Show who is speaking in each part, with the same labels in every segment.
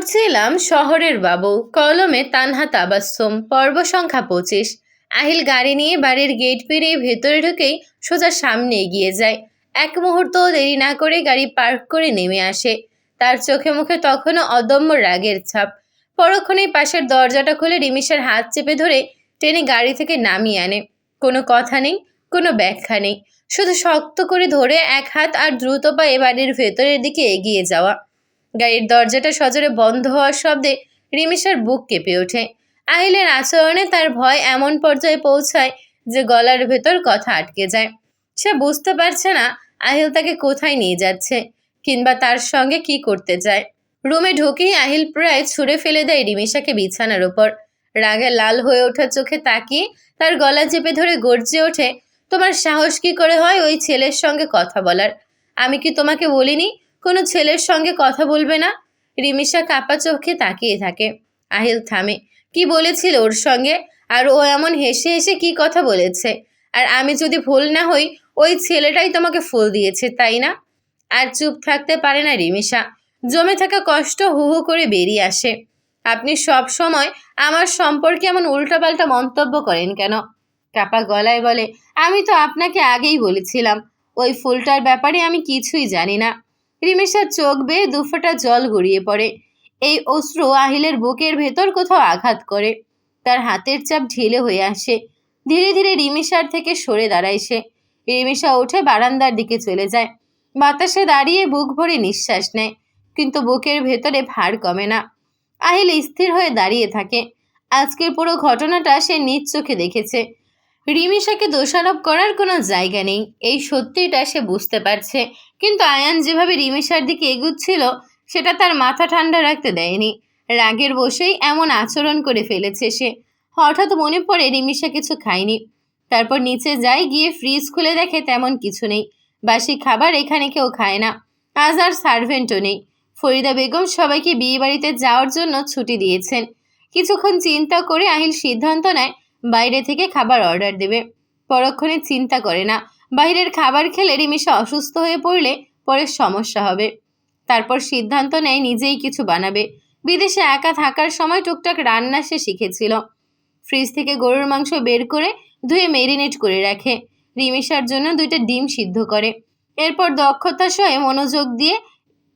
Speaker 1: পড়ছিলাম শহরের বাবু, কলমে তানহা তাবাস্সুম, পর্ব সংখ্যা 25। আহিল গাড়ি নিয়ে বাড়ির গেট পেরিয়ে ভেতরে ঢুকেই সোজা সামনে এগিয়ে যায়। এক মুহূর্ত দেরি না করে গাড়ি পার্ক করে নেমে আসে। তার চোখে মুখে তখনও অদম্য রাগের ছাপ। পরক্ষণেই পাশের দরজাটা খুলে রিমিশার হাত চেপে ধরে টেনে গাড়ি থেকে নামিয়ে আনে। কোনো কথা নেই, কোনো ব্যাখ্যা নেই, শুধু শক্ত করে ধরে এক হাত আর দ্রুত পায়ে বাড়ির ভেতরের দিকে এগিয়ে যাওয়া। গাড়ির দরজাটা সজোরে বন্ধ হওয়ার শব্দে রিমিশার বুক কেঁপে ওঠে। আহিলের আচরণে তার ভয় এমন পর্যায়ে পৌঁছায় যে গলার ভেতর কথা আটকে যায়। সে বুঝতে পারছে না আহিল তাকে কোথায় নিয়ে যাচ্ছে, কিংবা তার সঙ্গে কি করতে চায়। রুমে ঢুকেই আহিল প্রায় ছুঁড়ে ফেলে দেয় রিমিশাকে বিছানার ওপর। রাগে লাল হয়ে ওঠা চোখে তাকিয়ে তার গলা চেপে ধরে গর্জে ওঠে, তোমার সাহস কি করে হয় ওই ছেলের সঙ্গে কথা বলার? আমি কি তোমাকে বলিনি কোনো ছেলের সঙ্গে কথা বলবে না? রিমিশা কাপা চোখে তাকিয়ে থাকে। আহিল থামে। কি বলেছিল ওর সঙ্গে? আর ও এমন হেসে হেসে কি কথা বলেছে? আর আমি যদি ভুল না হই, ওই ছেলেটাই তোমাকে ফুল দিয়েছে, তাই না? আর চুপ থাকতে পারে না রিমিশা। জমে থাকা কষ্ট হু হু করে বেরিয়ে আসে। আপনি সব সময় আমার সম্পর্কে এমন উল্টাপাল্টা মন্তব্য করেন কেন? কাপা গলায় বলে, আমি তো আপনাকে আগেই বলেছিলাম ওই ফুলটার ব্যাপারে আমি কিছুই জানি না। রিমিশার চোখ বেয়ে দুফোঁটা জল গড়িয়ে পড়ে। এই অশ্রু আহিলের বুকের ভেতর কোথাও আঘাত করে। তার হাতের চাপ ঢিলে হয়ে আসে। ধীরে ধীরে রিমিশার থেকে সরে দাঁড়ায় সে। রিমিশা উঠে বারান্দার দিকে চলে যায়। বাতাসে দাঁড়িয়ে বুক ভরে নিঃশ্বাস নেয়, কিন্তু বুকের ভেতরে ভার কমে না। আহিল স্থির হয়ে দাঁড়িয়ে থাকে। আজকের পুরো ঘটনাটা সে নিজ চোখে দেখেছে। রিমিশাকে দোষারোপ করার কোনো জায়গা নেই, এই সত্যিটা সে বুঝতে পারছে। কিন্তু আয়ান যেভাবে রিমিশার দিকে এগুচ্ছিল সেটা তার মাথা ঠান্ডা রাখতে দেয়নি। রাগের বশেই এমন আচরণ করে ফেলেছে সে। হঠাৎ মনে পড়ে রিমিশা কিছু খায়নি। তারপর নিচে যায়, গিয়ে ফ্রিজ খুলে দেখে তেমন কিছু নেই। বাসি খাবার এখানে কেউ খায় না। আজ আর সার্ভেন্টও নেই। ফরিদা বেগম সবাইকে বিয়ে বাড়িতে যাওয়ার জন্য ছুটি দিয়েছেন। কিছুক্ষণ চিন্তা করে আহিল সিদ্ধান্ত নেয় বাইরে থেকে খাবার অর্ডার দেবে। পরক্ষণে চিন্তা করে না, বাইরের খাবার খেলে রিমিশা অসুস্থ হয়ে পড়লে পরে সমস্যা হবে। তারপর সিদ্ধান্ত নেয় নিজেই কিছু বানাবে। বিদেশে একা থাকার সময় টুকটাক রান্না সে শিখেছিল। ফ্রিজ থেকে গরুর মাংস বের করে ধুয়ে মেরিনেট করে রাখে। রিমিশার জন্য 2টা ডিম সিদ্ধ করে। এরপর দক্ষতার সঙ্গে মনোযোগ দিয়ে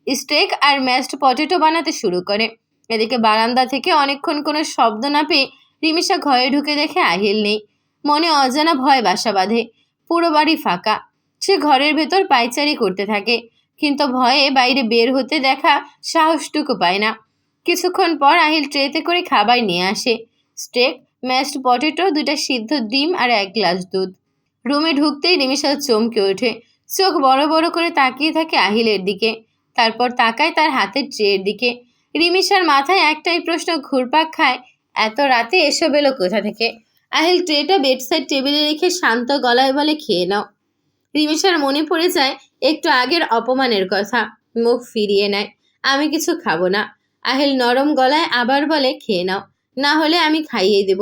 Speaker 1: স্টেক আর ম্যাশড পটেটো বানাতে শুরু করে। এদিকে বারান্দা থেকে অনেকক্ষণ কোনো শব্দ না পেয়ে রিমিশা ঘরে ঢুকে দেখে আহিল নেই। মনে অজানা ভয় বাসা বাঁধে। পুরো বাড়ি ফাঁকা। সে ঘরের ভেতর পায়চারি করতে থাকে, কিন্তু ভয়ে বাইরে বের হতে দেখা সাহসটুকু পায় না। কিছুক্ষণ পর আহিল ট্রেতে করে খাবার নিয়ে আসে। স্টেক, ম্যাশড পটেটো, 2টা সিদ্ধ ডিম আর 1 গ্লাস দুধ। রুমে ঢুকতেই রিমিশা চমকে ওঠে। চোখ বড় বড় করে তাকিয়ে থাকে আহিলের দিকে। তারপর তাকায় তার হাতের ট্রের দিকে। রিমিশার মাথায় একটাই প্রশ্ন ঘুরপাক খায়, এত রাতে এসব এলো কোথা থেকে? আহিল ট্রেটা বেডসাইড টেবিলে রেখে শান্ত গলায় বলে, খেয়ে নাও। রিমিশার মনে পড়ে যায় একটু আগের অপমানের কথা। মুখ ফিরিয়ে নেয়। আমি কিছু খাবো না। আহিল নরম গলায় আবার বলে, খেয়ে নাও, না হলে আমি খাইয়ে দেব।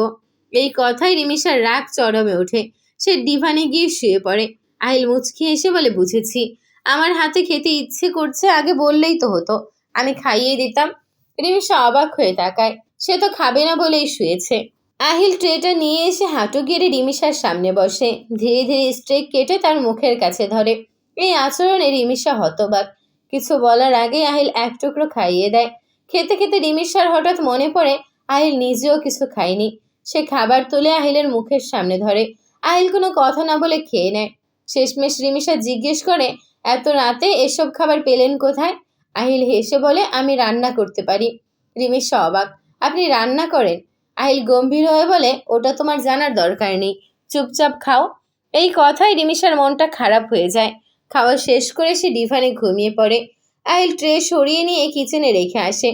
Speaker 1: এই কথায় রিমিশার রাগ চরমে ওঠে। সে ডিভানে গিয়ে শুয়ে পড়ে। আহিল মুচকি এসে বলে, বুঝেছি, আমার হাতে খেতে ইচ্ছে করছে, আগে বললেই তো হতো, আমি খাইয়ে দিতাম। রিমিশা অবাক হয়ে তাকায়। সে তো খাবে না বলেই শুয়েছে। আহিল ট্রেটা নিয়ে এসে হাঁটু গেড়ে রিমিশার সামনে বসে। ধীরে ধীরে স্টেক কেটে তার মুখের কাছে ধরে। এই আচরণে রিমিশা হতবাক। কিছু বলার আগেই আহিল এক টুকরো খাইয়ে দেয়। খেতে খেতে রিমিশার হঠাৎ মনে পড়ে আহিল নিজেও কিছু খায়নি। সে খাবার তুলে আহিলের মুখের সামনে ধরে। আহিল কোনো কথা না বলে খেয়ে নেয়। শেষমেশ রিমিশা জিজ্ঞেস করে, এত রাতে এসব খাবার পেলেন কোথায়? আহিল হেসে বলে, আমি রান্না করতে পারি। রিমিশা অবাক, আপনি রান্না করেন? আহিল গম্ভীর হয়ে বলে, ওটা তোমার জানার দরকার নেই, চুপচাপ খাও। এই কথায় রিমিশার মনটা খারাপ হয়ে যায়। খাওয়া শেষ করে সে ডিভানে ঘুমিয়ে পড়ে। আহিল ট্রে সরিয়ে নিয়ে কিচেনে রেখে আসে।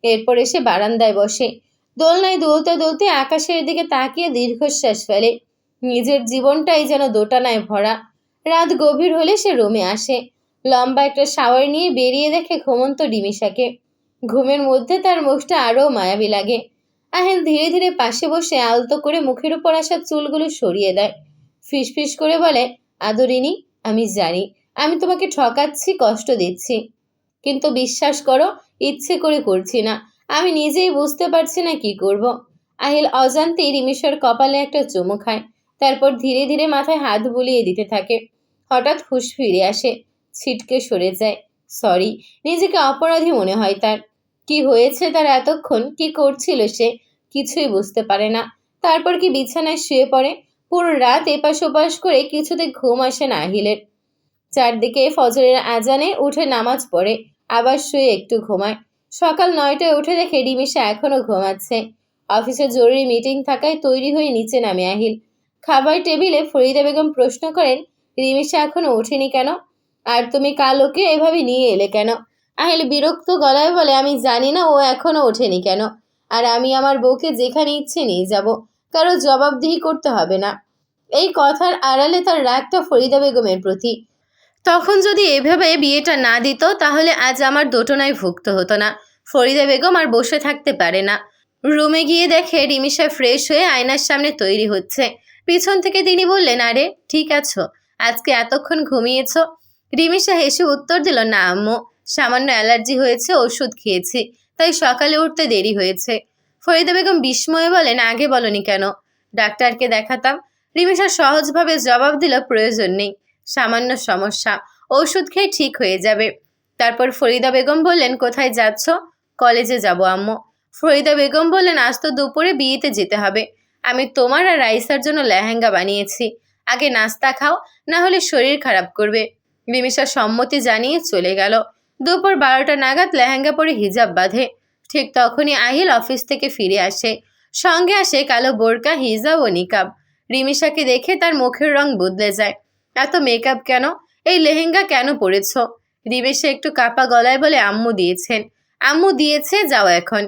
Speaker 1: এরপর এসে বারান্দায় বসে। দোলনায় দুলতে দুলতে আকাশের দিকে তাকিয়ে দীর্ঘশ্বাস ফেলে। নিজের জীবনটাই যেন দোটানায় ভরা। রাত গভীর হলে সে রুমে আসে। লম্বা একটা শাওয়ার নিয়ে বেরিয়ে দেখে ঘুমন্ত রিমিশাকে। ঘুমের মধ্যে তার মুখটা আরও মায়াবী লাগে। আহিল ধীরে ধীরে পাশে বসে আলতো করে মুখের উপর আসা চুলগুলো সরিয়ে দেয়। ফিসফিস করে বলে, আদরিনী, আমি জানি আমি তোমাকে ঠকাচ্ছি, কষ্ট দিচ্ছি, কিন্তু বিশ্বাস করো, ইচ্ছে করে করছি না। আমি নিজেই বুঝতে পারছি না কি করব। আহিল অজান্তেই রিমিশার কপালে একটা চুমু খায়, তারপর ধীরে ধীরে মাথায় হাত বুলিয়ে দিতে থাকে। হঠাৎ হুঁশ ফিরে আসে, ছিটকে সরে যায়। সরি, নিজেকে অপরাধী মনে হয় তার। কি হয়েছে তার এতক্ষণ, কি করছিল সে, কিছুই বুঝতে পারে না। তারপর কি বিছানায় শুয়ে পড়ে। পুরো রাত এপাশ ওপাশ করে কিছুতে ঘুম আসে না আহিলের। চারদিকে ফজরের আজানে উঠে নামাজ পড়ে, আবার শুয়ে একটু ঘুমায়। সকাল 9টায় উঠে দেখে রিমিশা এখনো ঘুমাচ্ছে। অফিসে জরুরি মিটিং থাকায় তৈরি হয়ে নিচে নামে আহিল। খাবার টেবিলে ফরিদা বেগম প্রশ্ন করেন, রিমিশা এখনো ওঠেনি কেন? আর তুমি কাল ওকে এভাবে নিয়ে এলে কেন? আহিল বিরক্ত গলায় বলে, আমি জানি না ও এখনো ওঠেনি কেন। আর আমি আমার বউকে যেখানে ইচ্ছে নিয়ে যাব, কারো জবাবদিহি করতে হবে না। এই কথার আড়ালে তার রাগটা ফরিদা বেগমের প্রতি। তখন যদি এভাবে বিয়েটা না দিত তাহলে আজ আমার দোটনায় ভুগতে হতো না। ফরিদা বেগম আর বসে থাকতে পারে না। রুমে গিয়ে দেখে রিমিশা ফ্রেশ হয়ে আয়নার সামনে তৈরি হচ্ছে। পিছন থেকে তিনি বললেন, আরে ঠিক আছো? আজকে এতক্ষণ ঘুমিয়েছ? রিমিশা হেসে উত্তর দিল, না আম্মু, সামান্য অ্যালার্জি হয়েছে, ওষুধ খেয়েছি, তাই সকালে উঠতে দেরি হয়েছে। ফরিদা বেগম বিস্ময়ে বলেন, আগে বলনি কেন? ডাক্তারকে দেখাতাম। রিমিশা সহজভাবে জবাব দিল, প্রয়োজন নেই, সামান্য সমস্যা, ওষুধ খেয়ে ঠিক হয়ে যাবে। তারপর ফরিদা বেগম বললেন, কোথায় যাচ্ছ? কলেজে যাব আম্মু। ফরিদা বেগম বললেন, আজ তো দুপুরে বিয়েতে যেতে হবে। আমি তোমার আর রাইসার জন্য লেহেঙ্গা বানিয়েছি, আগে নাস্তা খাও, না হলে শরীর খারাপ করবে। রিমিশা সম্মতি জানিয়ে চলে গেল। দুপুর 12টা নাগাদ লেহেঙ্গা পরে হিজাব বাঁধে। ঠিক তখনই আহিল অফিস থেকে ফিরে আসে। সঙ্গে আসে কালো বোরকা, হিজাব ও নিকাব। রিমিশাকে দেখে তার মুখের রং বদলে যায়। এত মেকআপ কেন? এই লেহেঙ্গা কেন পরেছ? রিমিশা একটু কাপা গলায় বলে, আম্মু দিয়েছেন। আম্মু দিয়েছে, যাও এখন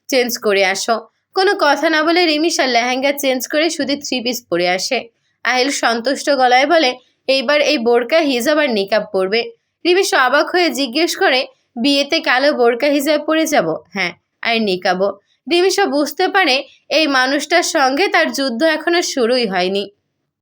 Speaker 1: চেঞ্জ করে আসো। কোনো কথা না বলে রিমিশা লেহেঙ্গা চেঞ্জ করে শুধু 3 পিস পরে আসে। আহিল সন্তুষ্ট গলায় বলে, এইবার এই বোরকা, হিজাব আর নিকাব পরবে। রিমিশা অবাক হয়ে জিজ্ঞেস করে, বিয়েতে কালো বোরকা হিজাব পরে যাব? হ্যাঁ, আর নিকাবও। রিমিশা বুঝতে পারে এই মানুষটার সঙ্গে তার যুদ্ধ এখনো শুরুই হয়নি।